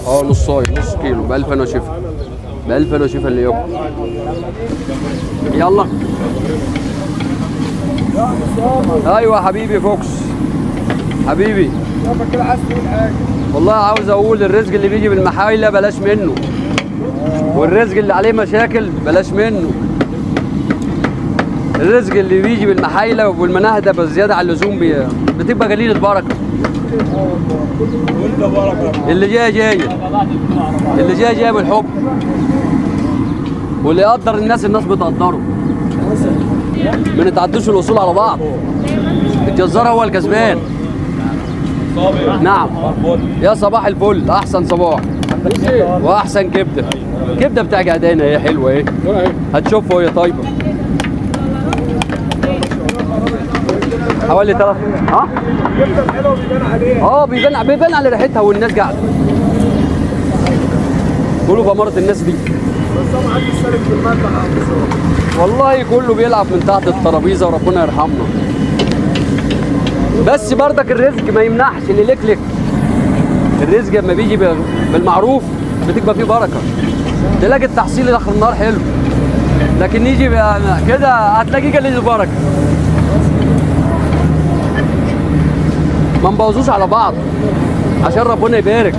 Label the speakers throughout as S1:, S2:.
S1: نصايه، نص كيلو ب 1000 انا وشفا. ب 1000 انا وشفا اللي ياكل. يلا. ايوه حبيبي فوكس. حبيبي. والله عاوز اقول الرزق اللي بيجي بالمحايله بلاش منه. والرزق اللي عليه مشاكل بلاش منه. الرزق اللي بيجي بالمحايله والمناهده بالزياده عن اللزوم بتبقى قليل البركه. اللي جاي اللي جاي بالحب. واللي يقدر الناس بتقدره. ما نتعدوش الاصول على بعض. الجزار هو الكسبان. نعم. يا صباح الفل، احسن صباح واحسن كبده. كبده بتاع جعدانه هي حلوه ايه. هتشوفوا وهي طيبه. حوالي 3.
S2: الكبده الحلوه بيبان عليها.
S1: بيبان على ريحتها والناس قاعده. كله بأمارة الناس دي.
S2: بس هو محدش سالك في المذبح.
S1: والله كله بيلعب من تحت الترابيزه وربنا يرحمنا. بس بردك الرزق ما يمنعش اللي لك. الرزق لما بيجي بالمعروف بتبقى فيه بركه. تلاقي التحصيل اخر النهار حلو. لكن يجي كده هتلاقيه قليل البركه. ما نبوظوش على بعض عشان ربنا يبارك.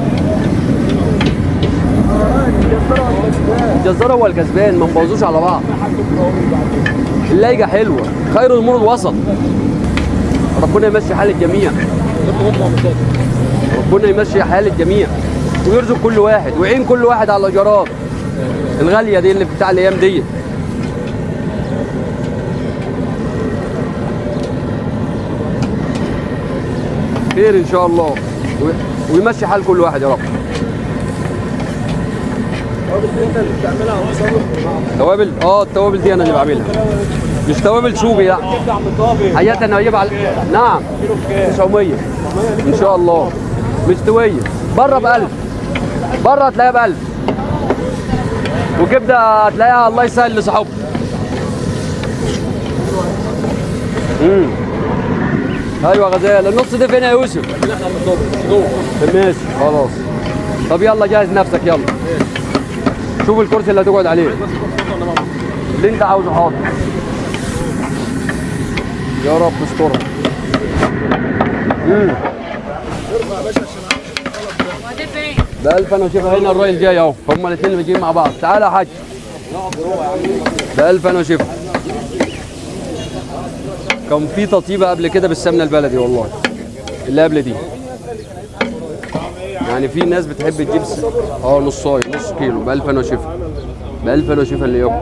S1: الجزار هو الكسبان، ما نبوظوش على بعض. اللايقه حلوه، خير الامور الوسط. ربنا يمشي حال الجميع. ربنا يمشي حال الجميع ويرزق كل واحد ويعين كل واحد على الايجارات الغاليه دي اللي بتاع الايام دي. خير ان شاء الله ويمشي حال كل واحد يا رب.
S2: انت اللي بتعملها.
S1: توابل؟ التوابل دي انا اللي بعملها. مش توابل سوقي لا. حياتي انا هجيب نعم 900 ان شاء الله. مستويه. بره ب 1000. بره هتلاقيها ب 1000. وكبده هتلاقيها الله يسهل لصاحبها. ايوه غزال. النص ده فين يا يوسف؟ ماشي خلاص. طب يلا جهز نفسك يلا. شوف الكرسي اللي هتقعد عليه. اللي انت عاوزه حاضر. يا رب استرها. ب 1000 انا وشيفا. هنا الراجل جاي اهو. هما الاثنين اللي جايين مع بعض. تعالى يا حاج. ب 1000 انا وشيفا. كان في تطيبه قبل كده بالسمنه البلدي والله. اللي قبل دي. يعني في ناس بتحب تجيب نصايه، نص كيلو ب 1000 انا وشيفا. ب 1000 انا وشيفا اللي ياكل.